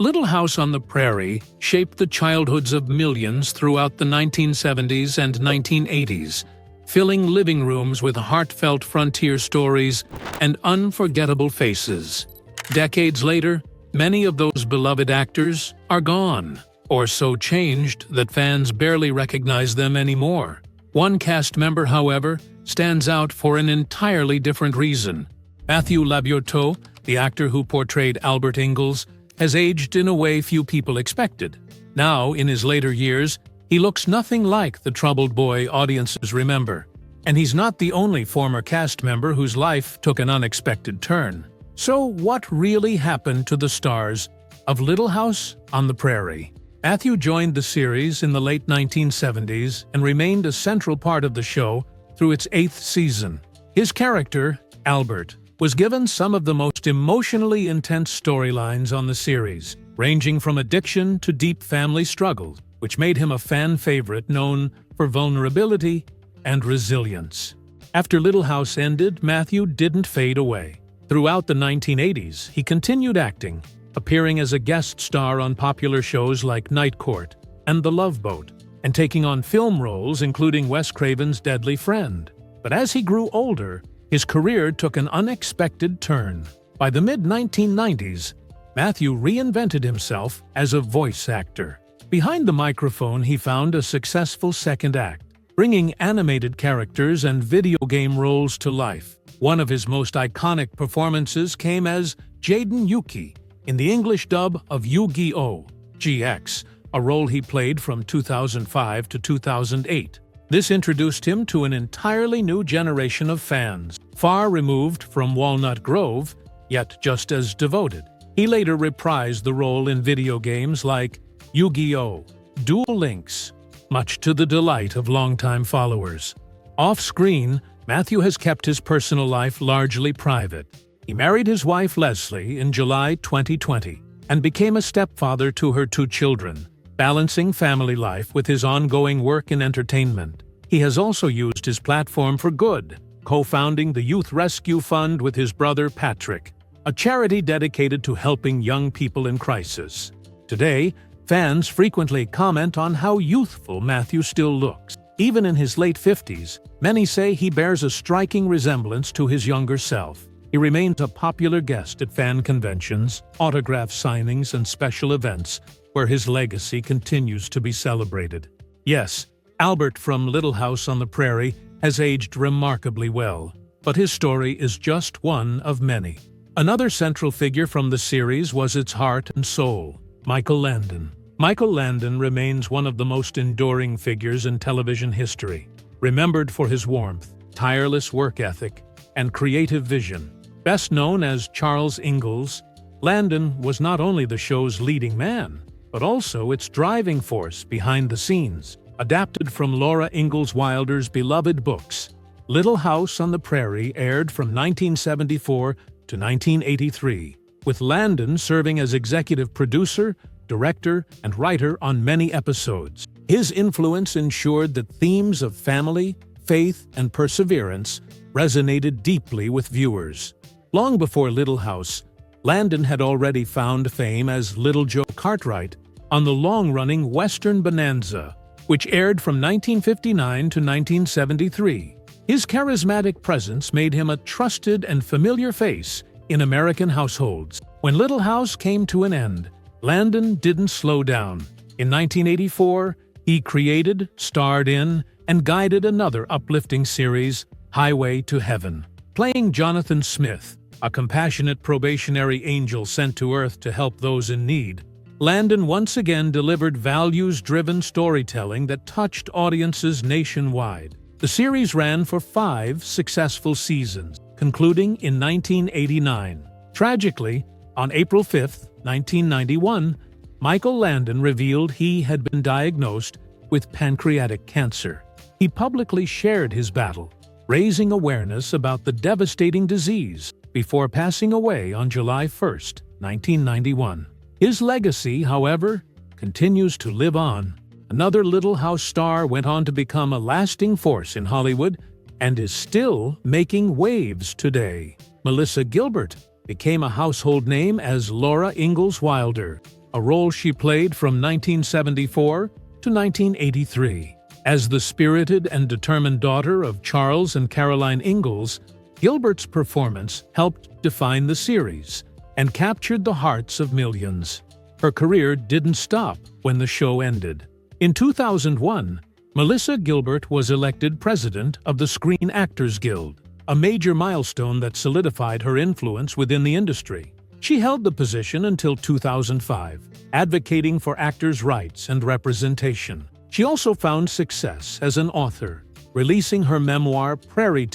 Little House on the Prairie shaped the childhoods of millions throughout the 1970s and 1980s, filling living rooms with heartfelt frontier stories and unforgettable faces. Decades later, many of those beloved actors are gone, or so changed that fans barely recognize them anymore. One cast member, however, stands out for an entirely different reason. Matthew Labyorteaux, the actor who portrayed Albert Ingalls, has aged in a way few people expected. Now, in his later years, he looks nothing like the troubled boy audiences remember. And he's not the only former cast member whose life took an unexpected turn. So what really happened to the stars of Little House on the Prairie? Matthew joined the series in the late 1970s and remained a central part of the show through its 8th season. His character, Albert, was given some of the most emotionally intense storylines on the series, ranging from addiction to deep family struggles, which made him a fan favorite known for vulnerability and resilience. After Little House ended, Matthew didn't fade away. Throughout the 1980s, he continued acting, appearing as a guest star on popular shows like Night Court and The Love Boat, and taking on film roles including Wes Craven's Deadly Friend. But as he grew older, his career took an unexpected turn. By the mid-1990s, Matthew reinvented himself as a voice actor. Behind the microphone, he found a successful second act, bringing animated characters and video game roles to life. One of his most iconic performances came as Jaden Yuki in the English dub of Yu-Gi-Oh! GX, a role he played from 2005 to 2008. This introduced him to an entirely new generation of fans, far removed from Walnut Grove, yet just as devoted. He later reprised the role in video games like Yu-Gi-Oh! Duel Links, much to the delight of longtime followers. Off-screen, Matthew has kept his personal life largely private. He married his wife Leslie in July 2020 and became a stepfather to her 2 children, balancing family life with his ongoing work in entertainment. He has also used his platform for good, co-founding the Youth Rescue Fund with his brother Patrick, a charity dedicated to helping young people in crisis. Today, fans frequently comment on how youthful Matthew still looks. Even in his late 50s, many say he bears a striking resemblance to his younger self. He remains a popular guest at fan conventions, autograph signings, and special events, where his legacy continues to be celebrated. Yes, Albert from Little House on the Prairie has aged remarkably well, but his story is just one of many. Another central figure from the series was its heart and soul, Michael Landon. Michael Landon remains one of the most enduring figures in television history, remembered for his warmth, tireless work ethic, and creative vision. Best known as Charles Ingalls, Landon was not only the show's leading man, but also its driving force behind the scenes. Adapted from Laura Ingalls Wilder's beloved books, Little House on the Prairie aired from 1974 to 1983, with Landon serving as executive producer, director, and writer on many episodes. His influence ensured that themes of family, faith, and perseverance resonated deeply with viewers. Long before Little House, Landon had already found fame as Little Joe Cartwright on the long-running Western Bonanza, which aired from 1959 to 1973. His charismatic presence made him a trusted and familiar face in American households. When Little House came to an end, Landon didn't slow down. In 1984, he created, starred in, and guided another uplifting series, Highway to Heaven. Playing Jonathan Smith, a compassionate probationary angel sent to Earth to help those in need, Landon once again delivered values-driven storytelling that touched audiences nationwide. The series ran for 5 successful seasons, concluding in 1989. Tragically, on April 5, 1991, Michael Landon revealed he had been diagnosed with pancreatic cancer. He publicly shared his battle, raising awareness about the devastating disease before passing away on July 1, 1991. His legacy, however, continues to live on. Another Little House star went on to become a lasting force in Hollywood and is still making waves today. Melissa Gilbert became a household name as Laura Ingalls Wilder, a role she played from 1974 to 1983. As the spirited and determined daughter of Charles and Caroline Ingalls, Gilbert's performance helped define the series and captured the hearts of millions. Her career didn't stop when the show ended. In 2001, Melissa Gilbert was elected president of the Screen Actors Guild, a major milestone that solidified her influence within the industry. She held the position until 2005, advocating for actors' rights and representation. She also found success as an author, releasing her memoir Prairie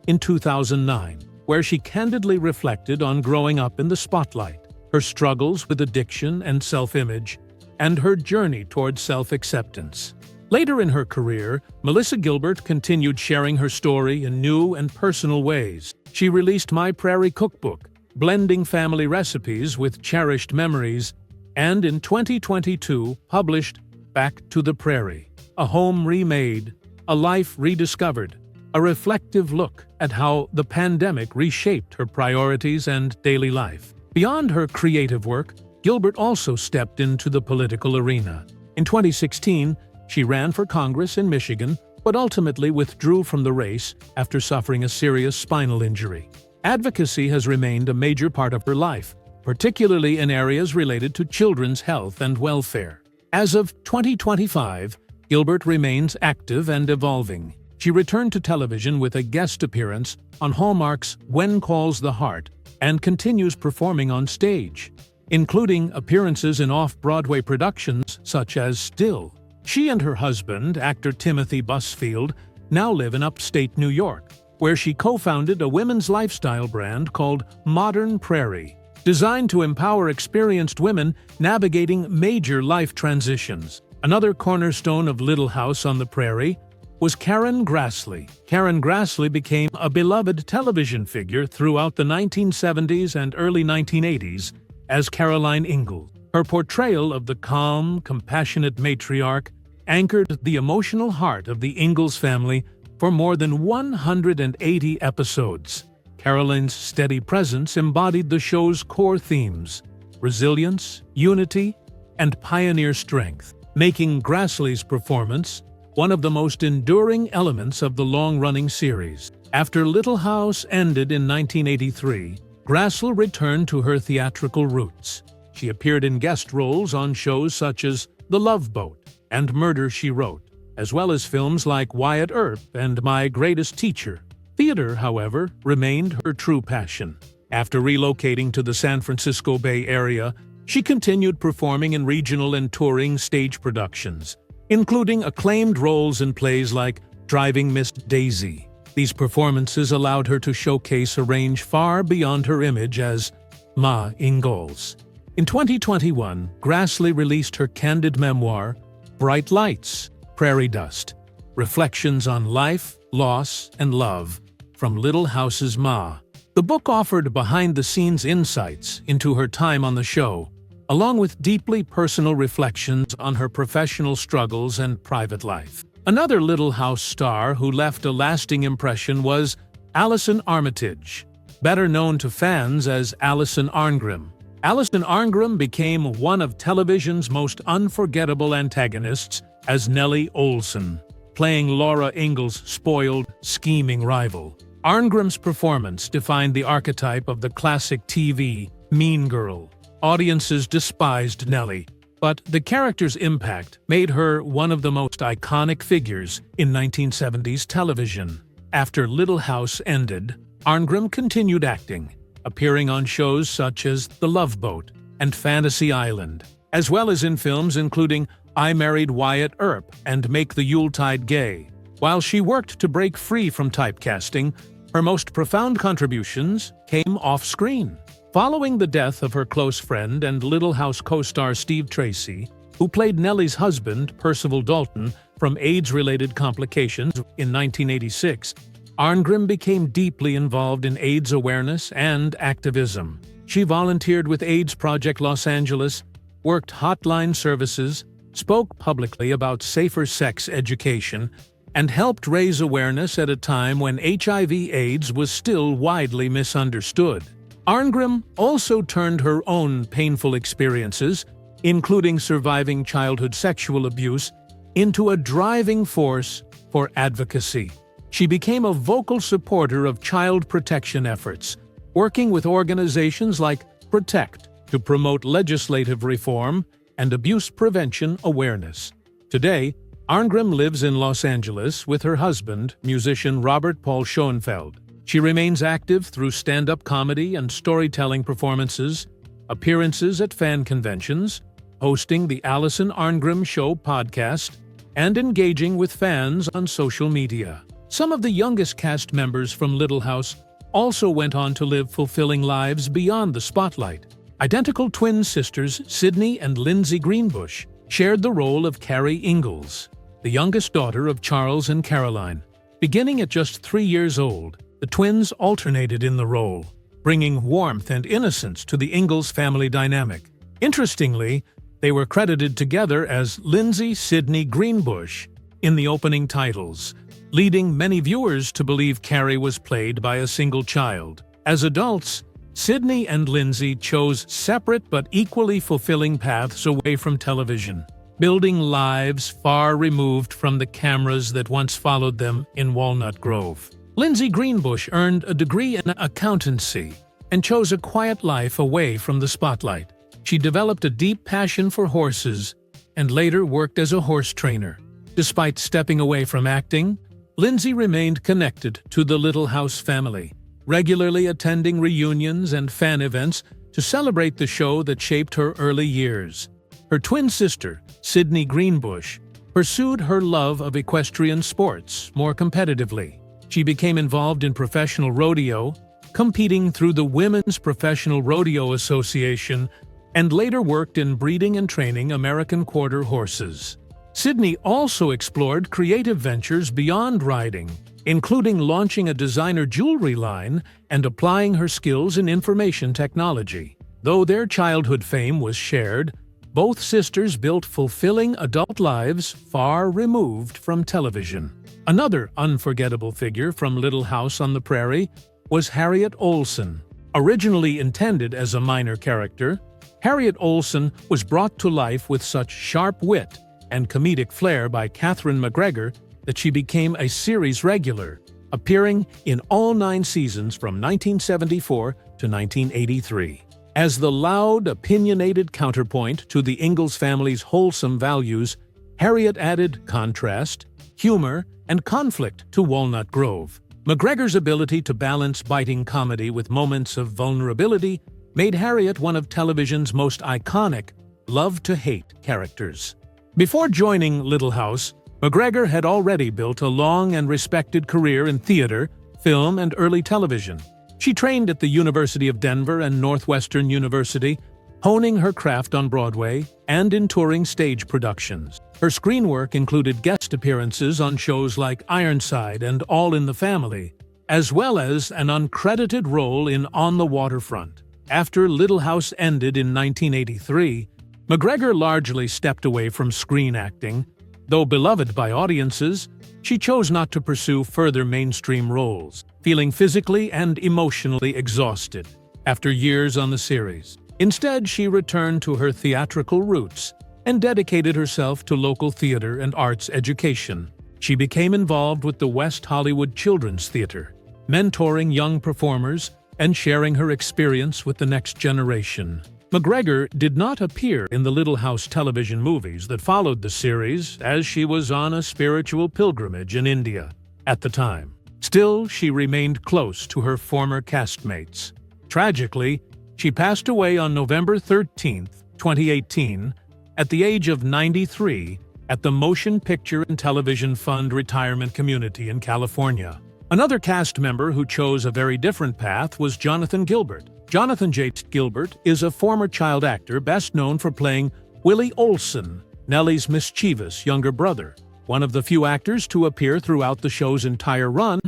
in 2009, where she candidly reflected on growing up in the spotlight, her struggles with addiction and self-image, and her journey towards self-acceptance. Later in her career, Melissa Gilbert continued sharing her story in new and personal ways. She released My Prairie Cookbook, blending family recipes with cherished memories, and in 2022 published Back to the Prairie, a home remade, a life rediscovered, a reflective look at how the pandemic reshaped her priorities and daily life. Beyond her creative work, Gilbert also stepped into the political arena. In 2016, she ran for Congress in Michigan, but ultimately withdrew from the race after suffering a serious spinal injury. Advocacy has remained a major part of her life, particularly in areas related to children's health and welfare. As of 2025, Gilbert remains active and evolving. She returned to television with a guest appearance on Hallmark's When Calls the Heart and continues performing on stage, including appearances in off-Broadway productions such as Still. She and her husband, actor Timothy Busfield, now live in upstate New York, where she co-founded a women's lifestyle brand called Modern Prairie, designed to empower experienced women navigating major life transitions. Another cornerstone of Little House on the Prairie was Karen Grassley. Karen Grassley became a beloved television figure throughout the 1970s and early 1980s as Caroline Ingalls. Her portrayal of the calm, compassionate matriarch anchored the emotional heart of the Ingalls family for more than 180 episodes. Caroline's steady presence embodied the show's core themes: resilience, unity, and pioneer strength, making Grassley's performance one of the most enduring elements of the long-running series. After Little House ended in 1983, Grassley returned to her theatrical roots. She appeared in guest roles on shows such as The Love Boat and Murder, She Wrote, as well as films like Wyatt Earp and My Greatest Teacher. Theater, however, remained her true passion. After relocating to the San Francisco Bay Area, she continued performing in regional and touring stage productions, including acclaimed roles in plays like Driving Miss Daisy. These performances allowed her to showcase a range far beyond her image as Ma Ingalls. In 2021, Grassley released her candid memoir, Bright Lights, Prairie Dust, Reflections on Life, Loss, and Love from Little House's Ma. The book offered behind-the-scenes insights into her time on the show, along with deeply personal reflections on her professional struggles and private life. Another Little House star who left a lasting impression was Alison Armitage, better known to fans as Alison Arngrim. Alison Arngrim became one of television's most unforgettable antagonists as Nellie Olson, playing Laura Ingalls' spoiled, scheming rival. Arngrim's performance defined the archetype of the classic TV mean girl. Audiences despised Nellie, but the character's impact made her one of the most iconic figures in 1970s television. After Little House ended, Arngrim continued acting, appearing on shows such as The Love Boat and Fantasy Island, as well as in films including I Married Wyatt Earp and Make the Yuletide Gay. While she worked to break free from typecasting, her most profound contributions came off-screen. Following the death of her close friend and Little House co-star Steve Tracy, who played Nellie's husband, Percival Dalton, from AIDS-related complications in 1986, Arngrim became deeply involved in AIDS awareness and activism. She volunteered with AIDS Project Los Angeles, worked hotline services, spoke publicly about safer sex education, and helped raise awareness at a time when HIV/AIDS was still widely misunderstood. Arngrim also turned her own painful experiences including surviving childhood sexual abuse, into a driving force for advocacy. She became a vocal supporter of child protection efforts, working with organizations like Protect to promote legislative reform and abuse prevention awareness. Today, Arngrim lives in Los Angeles with her husband, musician Robert Paul Schoenfeld. She remains active through stand-up comedy and storytelling performances, appearances at fan conventions, hosting the Allison Arngrim Show podcast, and engaging with fans on social media. Some of the youngest cast members from Little House also went on to live fulfilling lives beyond the spotlight. Identical twin sisters Sydney and Lindsay Greenbush shared the role of Carrie Ingalls, the youngest daughter of Charles and Caroline. Beginning at just 3 years old, the twins alternated in the role, bringing warmth and innocence to the Ingalls family dynamic. Interestingly, they were credited together as Lindsay Sydney Greenbush in the opening titles, leading many viewers to believe Carrie was played by a single child. As adults, Sydney and Lindsay chose separate but equally fulfilling paths away from television, building lives far removed from the cameras that once followed them in Walnut Grove. Lindsay Greenbush earned a degree in accountancy and chose a quiet life away from the spotlight. She developed a deep passion for horses and later worked as a horse trainer. Despite stepping away from acting, Lindsay remained connected to the Little House family, regularly attending reunions and fan events to celebrate the show that shaped her early years. Her twin sister, Sydney Greenbush, pursued her love of equestrian sports more competitively. She became involved in professional rodeo, competing through the Women's Professional Rodeo Association, and later worked in breeding and training American quarter horses. Sydney also explored creative ventures beyond riding, including launching a designer jewelry line and applying her skills in information technology. Though their childhood fame was shared, both sisters built fulfilling adult lives far removed from television. Another unforgettable figure from Little House on the Prairie was Harriet Olsen. Originally intended as a minor character, Harriet Olsen was brought to life with such sharp wit and comedic flair by Catherine McGregor that she became a series regular, appearing in all 9 seasons from 1974 to 1983. As the loud, opinionated counterpoint to the Ingalls family's wholesome values, Harriet added contrast, humor, and conflict to Walnut Grove. McGregor's ability to balance biting comedy with moments of vulnerability made Harriet one of television's most iconic, love-to-hate characters. Before joining Little House, McGregor had already built a long and respected career in theater, film, and early television. She trained at the University of Denver and Northwestern University, honing her craft on Broadway and in touring stage productions. Her screen work included guest appearances on shows like Ironside and All in the Family, as well as an uncredited role in On the Waterfront. After Little House ended in 1983, McGregor largely stepped away from screen acting. Though beloved by audiences, she chose not to pursue further mainstream roles, feeling physically and emotionally exhausted after years on the series. Instead, she returned to her theatrical roots and dedicated herself to local theater and arts education. She became involved with the West Hollywood Children's Theater, mentoring young performers and sharing her experience with the next generation. McGregor did not appear in the Little House television movies that followed the series, as she was on a spiritual pilgrimage in India at the time. Still, she remained close to her former castmates. Tragically, she passed away on November 13, 2018, at the age of 93 at the Motion Picture and Television Fund Retirement Community in California. Another cast member who chose a very different path was Jonathan Gilbert. Jonathan J. Gilbert is a former child actor best known for playing Willie Olson, Nellie's mischievous younger brother. One of the few actors to appear throughout the show's entire run,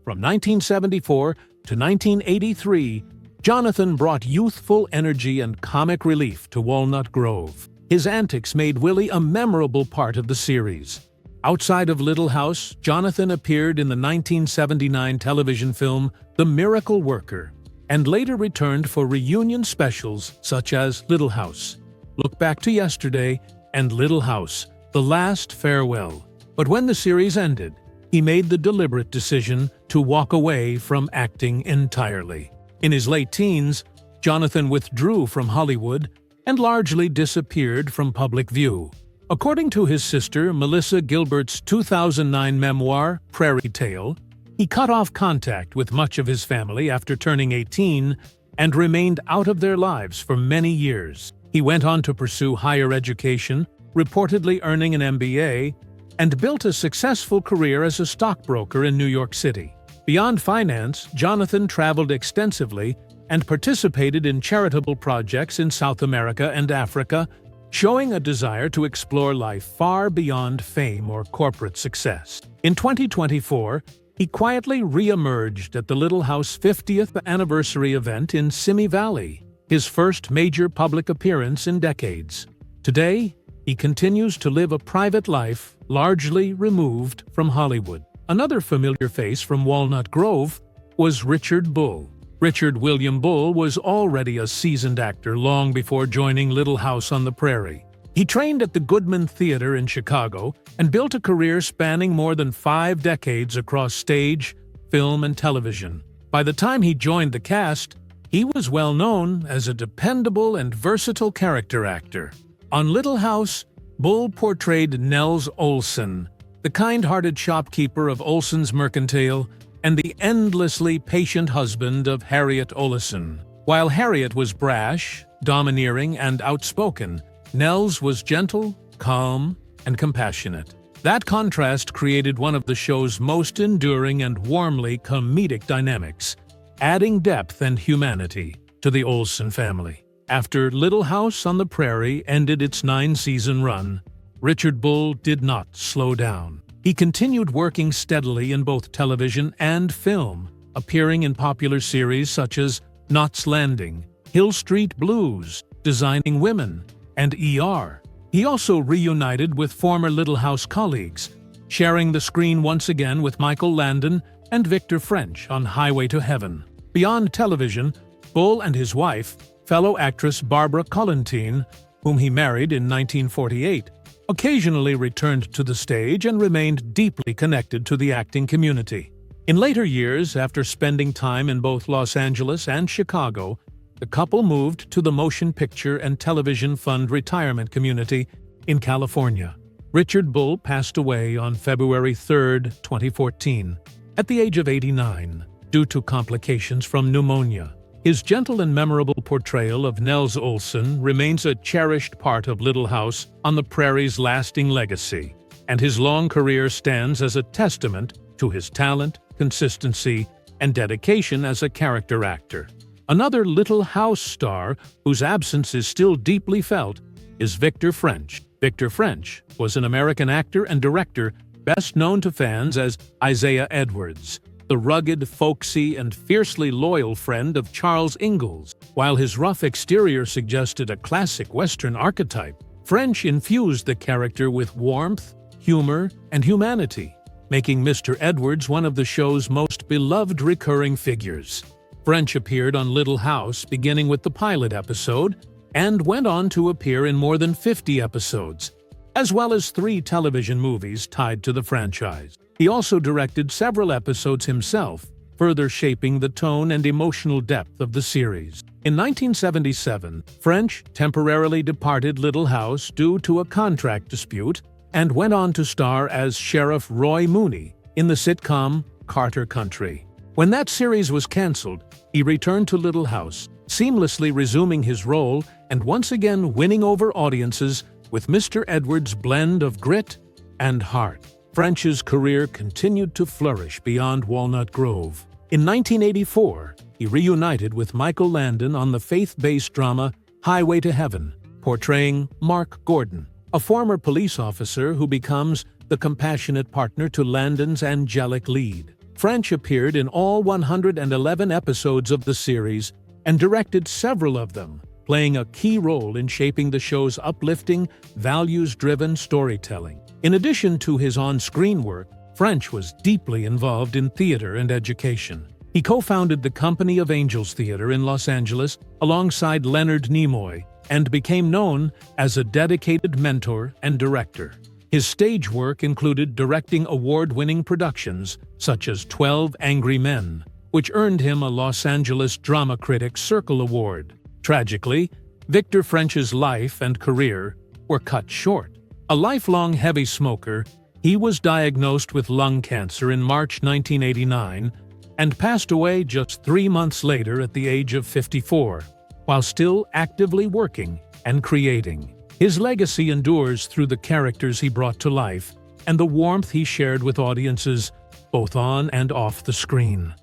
from 1974 to 1983, Jonathan brought youthful energy and comic relief to Walnut Grove. His antics made Willie a memorable part of the series. Outside of Little House, Jonathan appeared in the 1979 television film The Miracle Worker, and later returned for reunion specials such as Little House, Look Back to Yesterday, and Little House, The Last Farewell. But when the series ended, he made the deliberate decision to walk away from acting entirely. In his late teens, Jonathan withdrew from Hollywood and largely disappeared from public view. According to his sister Melissa Gilbert's 2009 memoir, Prairie, he cut off contact with much of his family after turning 18 and remained out of their lives for many years. He went on to pursue higher education, reportedly earning an MBA, and built a successful career as a stockbroker in New York City. Beyond finance, Jonathan traveled extensively and participated in charitable projects in South America and Africa, showing a desire to explore life far beyond fame or corporate success. In 2024, he quietly re-emerged at the Little House 50th anniversary event in Simi Valley, his first major public appearance in decades. Today, he continues to live a private life largely removed from Hollywood. Another familiar face from Walnut Grove was Richard Bull. Richard William Bull was already a seasoned actor long before joining Little House on the Prairie. He trained at the Goodman Theater in Chicago and built a career spanning more than 5 decades across stage, film, and television. By the time he joined the cast, he was well known as a dependable and versatile character actor. On Little House, Bull portrayed Nels Olson, the kind-hearted shopkeeper of Olson's Mercantile and the endlessly patient husband of Harriet Oleson. While Harriet was brash, domineering, and outspoken, Nels was gentle, calm, and compassionate. That contrast created one of the show's most enduring and warmly comedic dynamics, adding depth and humanity to the Olson family. After Little House on the Prairie ended its 9-season run, Richard Bull did not slow down. He continued working steadily in both television and film, appearing in popular series such as Knots Landing, Hill Street Blues, Designing Women, and ER. He also reunited with former Little House colleagues, sharing the screen once again with Michael Landon and Victor French on Highway to Heaven. Beyond television, Bull and his wife, fellow actress Barbara Collentine, whom he married in 1948, occasionally returned to the stage and remained deeply connected to the acting community. In later years, after spending time in both Los Angeles and Chicago, the couple moved to the Motion Picture and Television Fund retirement community in California. Richard Bull passed away on February 3, 2014, at the age of 89, due to complications from pneumonia. His gentle and memorable portrayal of Nels Olson remains a cherished part of Little House on the Prairie's lasting legacy, and his long career stands as a testament to his talent, consistency, and dedication as a character actor. Another Little House star whose absence is still deeply felt is Victor French. Victor French was an American actor and director best known to fans as Isaiah Edwards, the rugged, folksy, and fiercely loyal friend of Charles Ingalls. While his rough exterior suggested a classic Western archetype, French infused the character with warmth, humor, and humanity, making Mr. Edwards one of the show's most beloved recurring figures. French appeared on Little House beginning with the pilot episode and went on to appear in more than 50 episodes, as well as 3 television movies tied to the franchise. He also directed several episodes himself, further shaping the tone and emotional depth of the series. In 1977, French temporarily departed Little House due to a contract dispute and went on to star as Sheriff Roy Mooney in the sitcom Carter Country. When that series was canceled, he returned to Little House, seamlessly resuming his role and once again winning over audiences with Mr. Edwards' blend of grit and heart. French's career continued to flourish beyond Walnut Grove. In 1984, he reunited with Michael Landon on the faith-based drama Highway to Heaven, portraying Mark Gordon, a former police officer who becomes the compassionate partner to Landon's angelic lead. French appeared in all 111 episodes of the series and directed several of them, playing a key role in shaping the show's uplifting, values-driven storytelling. In addition to his on-screen work, French was deeply involved in theater and education. He co-founded the Company of Angels Theater in Los Angeles alongside Leonard Nimoy, and became known as a dedicated mentor and director. His stage work included directing award-winning productions such as 12 Angry Men, which earned him a Los Angeles Drama Critics Circle Award. Tragically, Victor French's life and career were cut short. A lifelong heavy smoker, he was diagnosed with lung cancer in March 1989 and passed away just 3 months later at the age of 54, while still actively working and creating. His legacy endures through the characters he brought to life and the warmth he shared with audiences both on and off the screen.